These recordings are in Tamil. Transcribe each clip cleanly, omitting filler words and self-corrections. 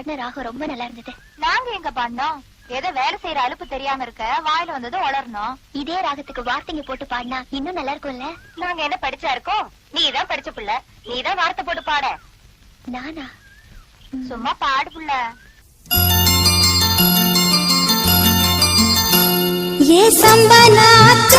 பாடின ராகம் ரொம்ப நல்லா இருந்தது. நாங்க எங்க பாடினோம்? ஏதோ வேலை செய்யற அலுப்பு தெரியாம இருக்க வாயில வந்தது வளரணும். இதே ராகத்துக்கு வார்த்தைங்க போட்டு பாடினா இன்னும் நல்லா இருக்கும்ல. நாங்க என்ன படிச்சா இருக்கோம்? நீதான் படிச்ச புள்ள, நீதான் வார்த்தை போட்டு பாட. நானா? சும்மா பாடு புள்ள. ये संबनात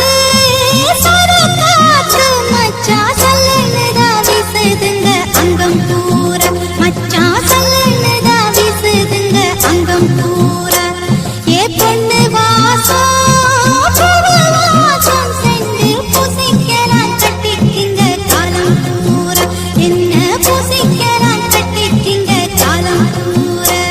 सरकात मच्चा सल्लदा विसदंग अंगम पूरा मच्चा सल्लदा विसदंग अंगम पूरा ये பொண்ணு வாசம் வாசம் சென்று பூசிக்கலாம் கட்டிக்கிங்க காலம் பூரா என்ன பூசிக்கலாம் கட்டிக்கிங்க காலம் பூரா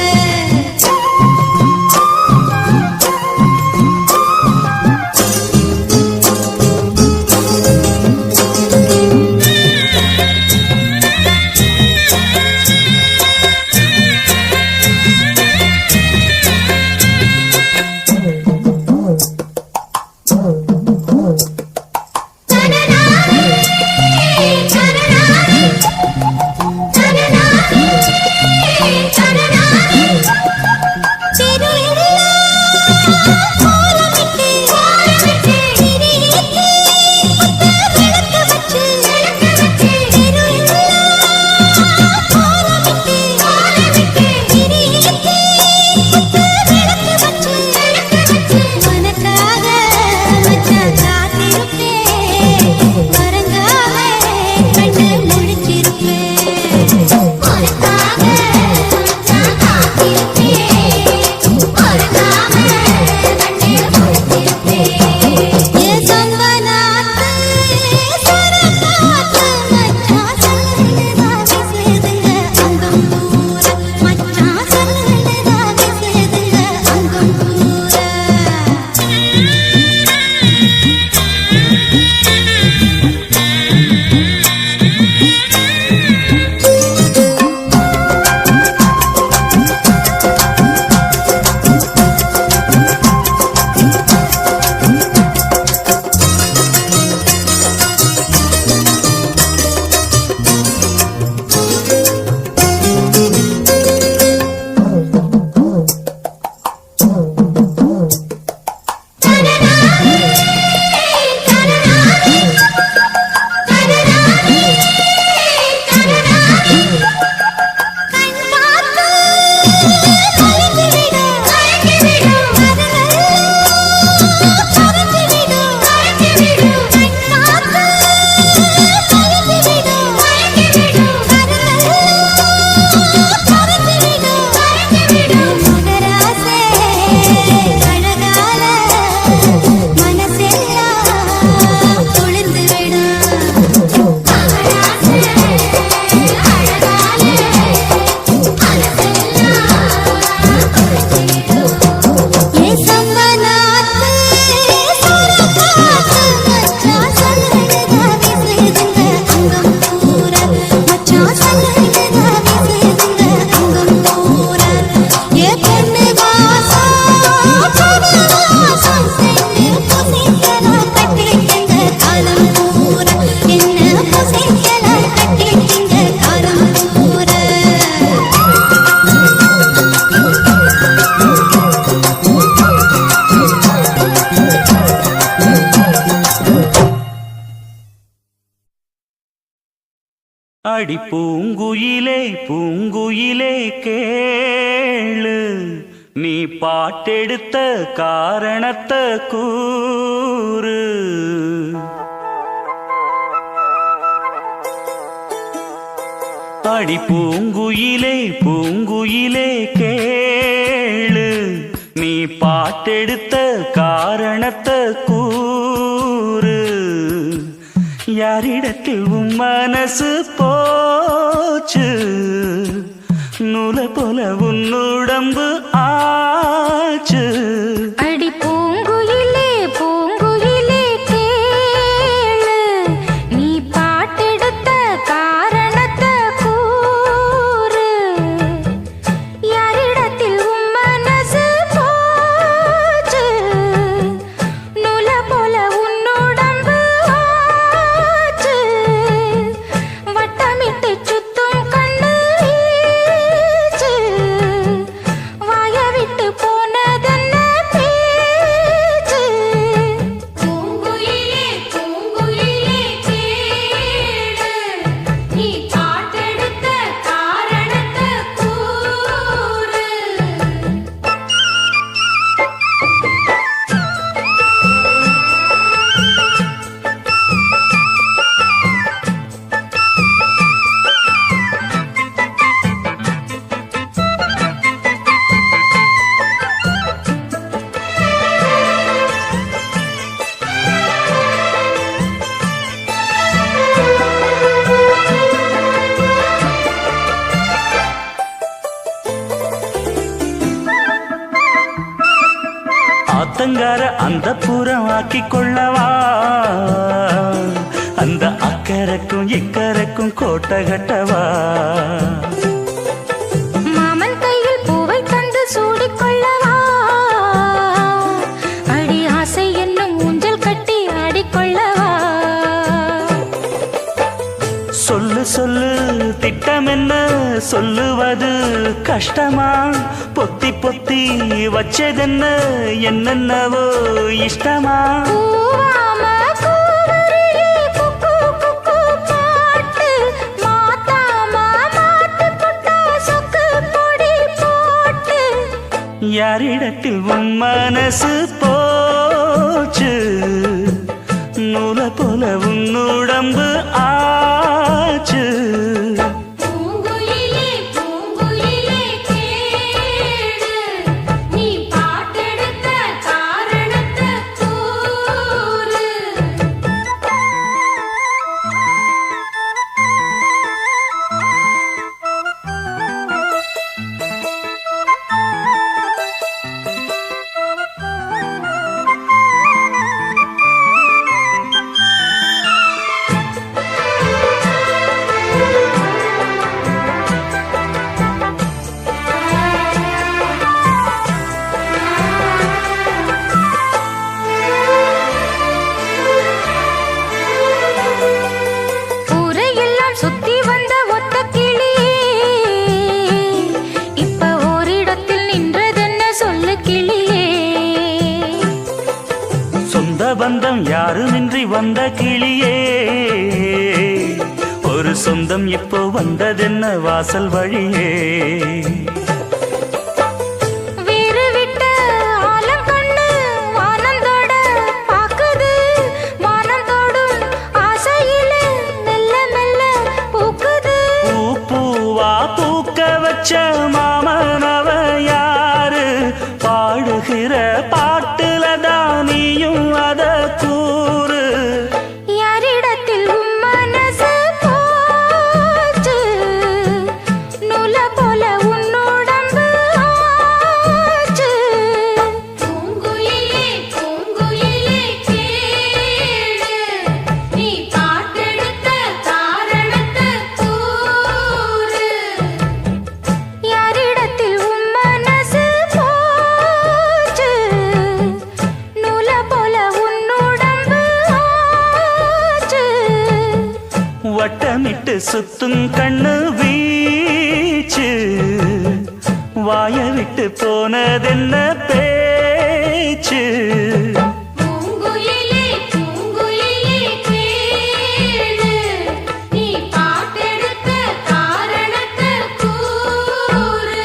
அடி பூங்குயிலே பூங்குயிலே கேளு நீ பாட்டெடுத்த காரணத்தை கூறு. அடி பூங்குயிலே பூங்குயிலே கேளு நீ பாட்டெடுத்த காரணத்தை கூறு. யாரிடத்தில் உன் மனசு போச்சு நூலை போல உன் உடம்பு ஆச்சு. அடி பூங்குயிலே பூங்குயிலே கேளு நீ பாட்டெடுத்த காரணத்தை கூறு. யாரிடத்தில் உன் மனசு போச்சு நூலை போல உன் உடம்பு ஆச்சு. வட்டமிட்டு சுத்தும் கண்ணு வீச்சு ஆத்தங்கார அந்த புறம் ஆக்கி கொள்ளவா அந்த அக்கறைக்கும் இக்கரைக்கும் கோட்டை கட்டவா மாமன் கையில் பூவை தந்து சூடிக்கொள்ளவா அடி ஆசை என்னும் ஊஞ்சல் கட்டி ஆடிக்கொள்ளவா சொல்லு சொல்லு திட்டம் என்ன சொல்லுவது கஷ்டமா பொத்தி பொத்தி வச்சதென்ன என்னென்னவோ இஷ்டமா பூவாம கூவருளி குக்கு குக்கு பாட்டு மாத்தாம மாத்தி புட்டா சொக்கு பொடி போட்டு யாரிடத்தில் உன் மனசு போச்சு நூல போல உன் உடம்பு ஆச்சு பூங்குயிலே பூங்குயிலே கேடு நீ பாட்டெடுத்த காரணத்தை கூறு ஊரையெல்லாம் சுத்தி வந்த ஒத்த கிளியே இப்ப ஓரிடத்தில் நின்றதென்ன சொல்லு கிளியே சொந்த பந்தம் யாருமின்றி வந்த கிளியே ஒரு சொந்தம் இப்போ வந்ததென்ன வாசல் வழியே வீறு விட்ட ஆலங்கண்ணு வானந்தோட பாக்குது வானந்தோடும் ஆசையிலே மெல்ல மெல்ல பூக்குது பூ பூவா பூக்க வச்ச மாமனவ யாரு பாடுகிற பாட்டுல தானியும் அத கூறு யாரிடத்தில் உன் மனசு போச்சு நூல போல உன் உடம்பு ஆச்சு பூங்குயிலே பூங்குயிலே கேடு நீ பாட்டெடுத்த காரணத்தை கூறு யாரிடத்தில் உன் மனசு போச்சு நூல போல உன் உடம்பு ஆச்சு வட்டமிட்டு சுத்தும் கண்ணு வீச்சு வாய விட்டு போனதென்ன பேச்சு பூங்குயிலே பூங்குயிலே கேடு நீ பாட்டெடுத்த காரணத்தை கூறு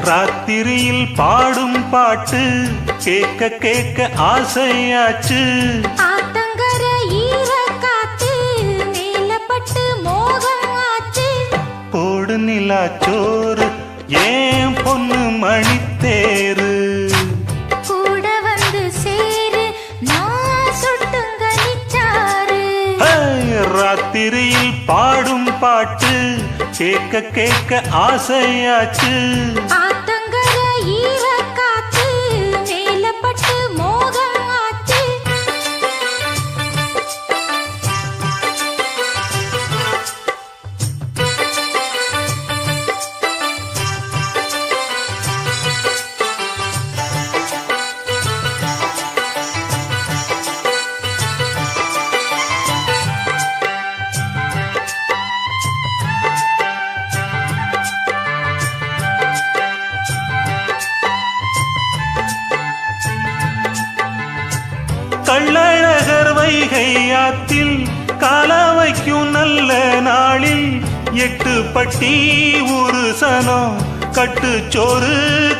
ராத்திரியில் பாடும் பாட்டு கேட்க கேட்க ஆசையாச்சு ஆத்தங்கர ஈர காத்து மேலப்பட்டு மோகம் ஆச்சு போடு நிலாச்சோறு ஏன் பொண்ணு மணித்தேரு கூட வந்து சேரு நான் சுட்டுங்க நிச்சாரு ஹே, ராத்திரியில் பாடும் பாட்டு கேட்க கேட்க ஆசையாச்சு ஆத்தங்கர ஈர காத்து மேலப்பட்டு மோகம் ஆச்சு கள்ளழகர் வைகை ஆத்தில் கால வைக்கும் நல்ல எட்டு பட்டி ஒரு சனம் கட்டுச்சோறு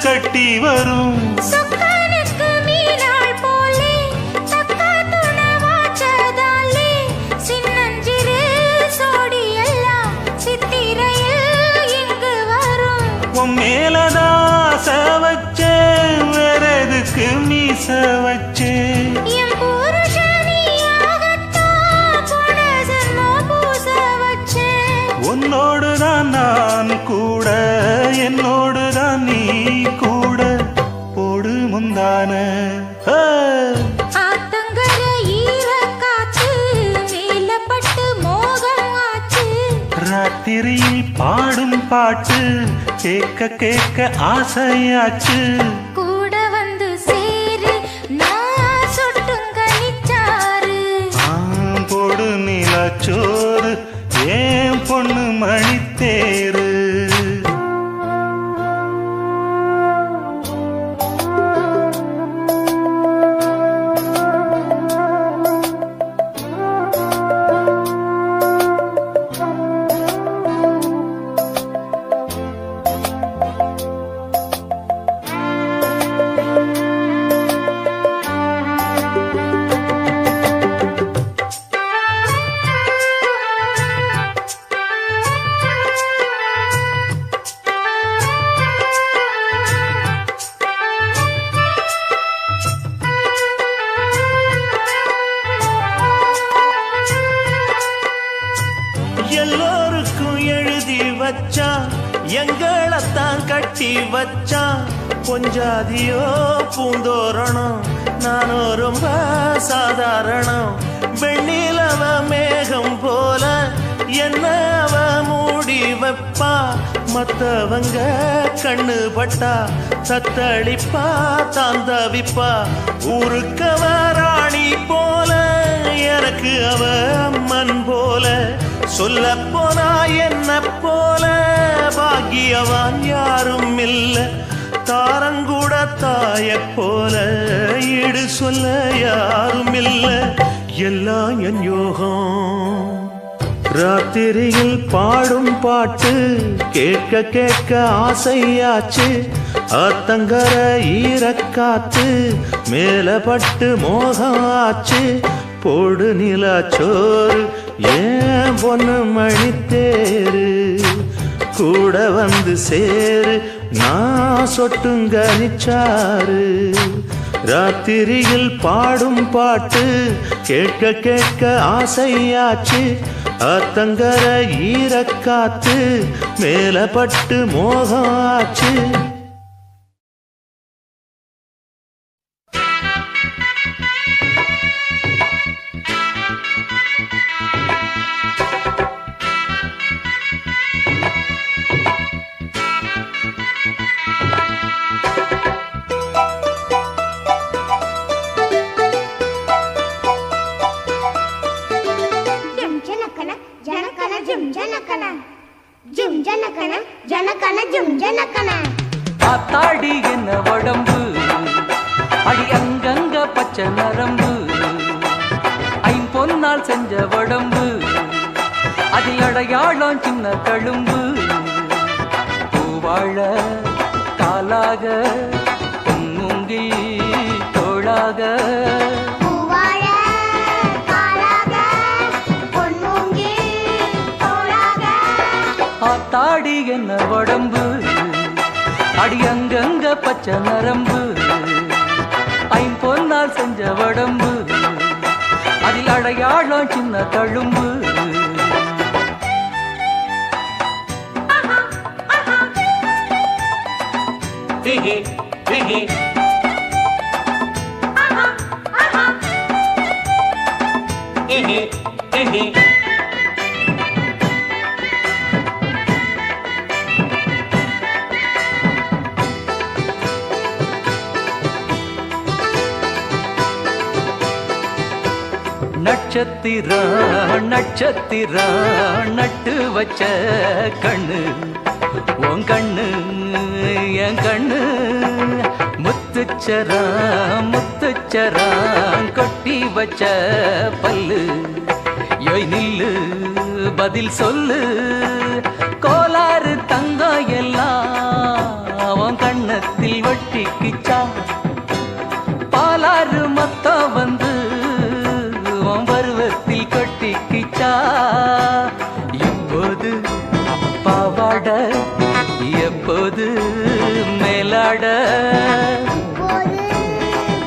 கட்டி வரும். சொக்கனுக்கு மீனாள் போலே தக்கா துணவாச்சதாலே சின்னஞ்சிறு சோடி எல்லாம் சித்திரையில் இங்கு வரும். உன் மேலதாச வச்சே வேற எதுக்கு மீச வச்சே. என் புருஷனியாகத்தான் போன ஜென்மம் பூச வச்சேன். உன்னோடுதான் நான் கூட என்னோடுதான் நீ கூட போடு முந்தான. ஆத்தங்கர ஈரக்காற்று மேலப்பட்டு மோகம் ஆச்சு. ராத்திரியில் பாடும் பாட்டு கேட்க கேட்க ஆசையாச்சு. கூட வந்து சேரு நான் சொட்டும் கனிச்சாரு. போடு நிலச்சோறு ஏன் பொண்ணு மணித்தேரு. எல்லோருக்கும் எழுதி வச்சான் எங்களைத்தான் கட்டி வச்சான். பொஞ்சாதியோ பூந்தோரணம் நானோ ரொம்ப சாதாரணம். வெண்ணிலவ மேகம் போல என்ன அவ மூடி வைப்பா. மத்தவங்க கண்ணு பட்டா தத்தளிப்பா தாந்தவிப்பா. ஊருக்கவ ராணி போல எனக்கு அவ அம்மன் போல. சொல்ல போனா என்ன போல பாக்கியவான் யாரும் இல்ல. தாரங்கூட தாய போல ஈடு சொல்ல யாரும் இல்ல. எல்லாம் என் யோகம். ராத்திரியில் பாடும் பாட்டு கேட்க கேட்க ஆசையாச்சு. ஆத்தங்கர ஈரக்காத்து மேலப்பட்டு மோகம் ஆச்சு. போடு நிலாச்சோறு ஏன் பொண்ணு மணித்தேரு. கூட வந்து சேரு நான் சொட்டுங்கனிச்சாரு. ராத்திரியில் பாடும் பாட்டு கேட்க கேட்க ஆசையாச்சு. ஆத்தங்கர ஈரக்காத்து மேலப்பட்டு மோகம் ஆச்சு. ஆத்தாடி என்ன உடம்பு அடி அங்கங்க பச்சை நரம்பு. ஐம்பொன்னால் செஞ்ச உடம்பு அதில் அடையாளம் சின்ன தழும்பு. பூவாழ காலாக பொன்முங்கி தோளாக. ஆத்தாடி என்ன உடம்பு அடி அங்கங்க பச்சை நரம்பு. ஐம்பொன்னால் செஞ்ச உடம்பு அதில் அடையாளம் சின்ன தழும்பு. நட்சத்திரா நட்சத்திரா நட்டு வச்ச கண்ணு உன் கண்ணு என் கண்ணு. முத்துச்சரா முத்துச்சரா கொட்டி வச்ச பல்லு. யோய் நில்லு பதில் சொல்லு.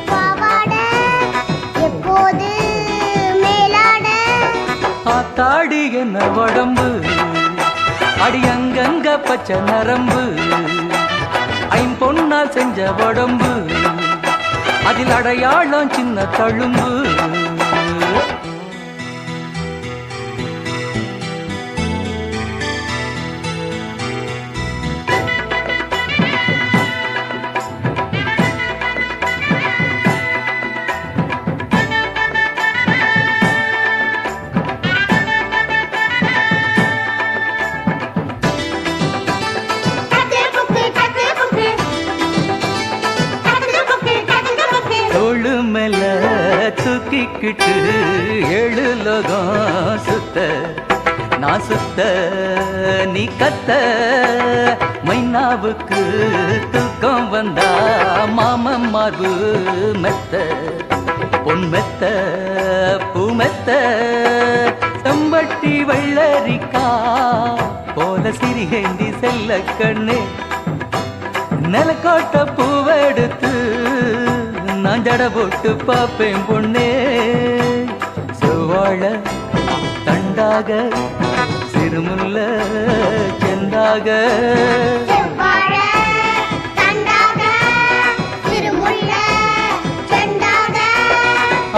பாவாட எப்போது மேலாட ஆத்தாடி என்ன உடம்பு அடி அங்கங்க பச்சை நரம்பு ஐம்பொன்னால் செஞ்ச உடம்பு அதில் அடையாளம் சின்ன தழும்பு தூக்கிக்கிட்டு ஏழு லோகம் சுத்த நான் சுத்த நீ கத்த மைனாவுக்கு தூக்கம் வந்தா மாமன் மார்பு மெத்த பொன் மெத்த பூ மெத்த செம்பட்டி வெள்ளரிக்கா போல சிறிகேந்தி செல்ல கண்ணே நிலக்கோட்ட பூவெடுத்து நான் ஜட போட்டு பாப்பேன் பொண்ணே செவ்வாழ தண்டாக சிறுமுல்ல செந்தாக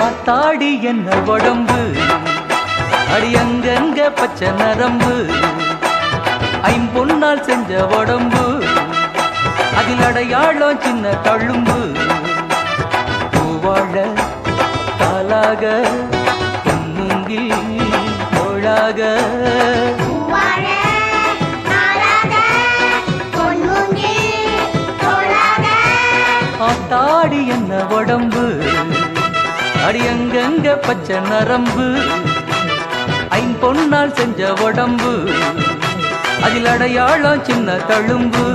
ஆத்தாடி என்ன உடம்பு அடி அங்கங்க பச்சை நரம்பு ஐம்பொன்னால் செஞ்ச உடம்பு அதில் அடையாளம் சின்ன தழும்பு பூவாழ காலாக பொன்முங்கி தோளாக ஆத்தாடி என்ன உடம்பு அடி அங்கங்க பச்சை நரம்பு ஐம்பொன்னால் செஞ்ச உடம்பு அதில் அடையாளம் சின்ன தழும்பு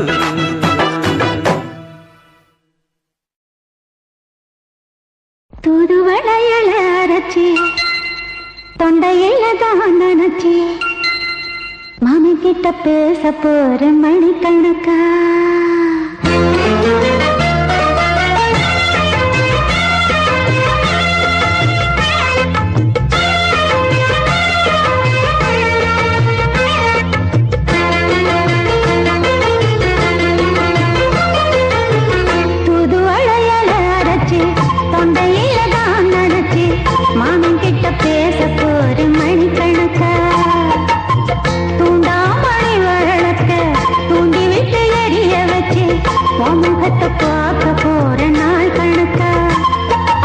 தூதுவளையல அரைச்சி தொண்டையில தான் நினைச்சி மாமி கிட்ட பேச போற மணிக்கணக்கா மாமன் கிட்ட பேச போற மணிக்கணக்கா தூண்டாமணி வழக்க தூண்டி விட்டு எரிய வச்சு முகத்தை பார்க்க போற நாள் கணக்கா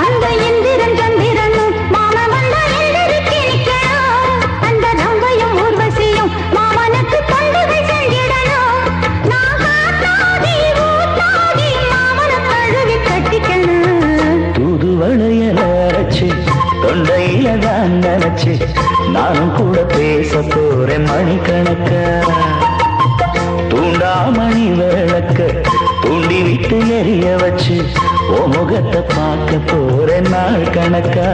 அந்த இந்திரன் சந்திரனும் மாமா வந்தா எந்திரிச்சு நிக்கணும் அந்த ரம்பையும் ஊர்வசியும் மாமனுக்கு தொண்டுகள் செஞ்சிடணும் நான் காத்தாகி ஊத்தாகி மாமனை கழுவி கட்டிக்கணும் தூதுவளையல அரைச்சு தொண்டையில தான் நினைச்சு நானும் கூட பேச போறேன் மணிக்கணக்க தூண்டாமணி விளக்க தூண்டி விட்டு எரிய வச்சு ஓ முகத்தை பார்க்க போறேன் நாள் கணக்கா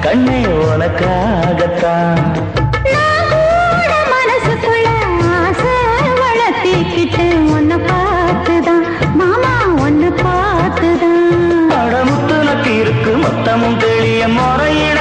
கண்ணே உனக்காகத்தான் மனசுக்குள்ள ஆசை வளர்த்திக்கிட்டு உன்னை பார்த்துதான் மாமா உன்னை பார்த்துதான் அடமுத்து நக்கு இருக்கு மொத்தமும் தெளிய முறையிட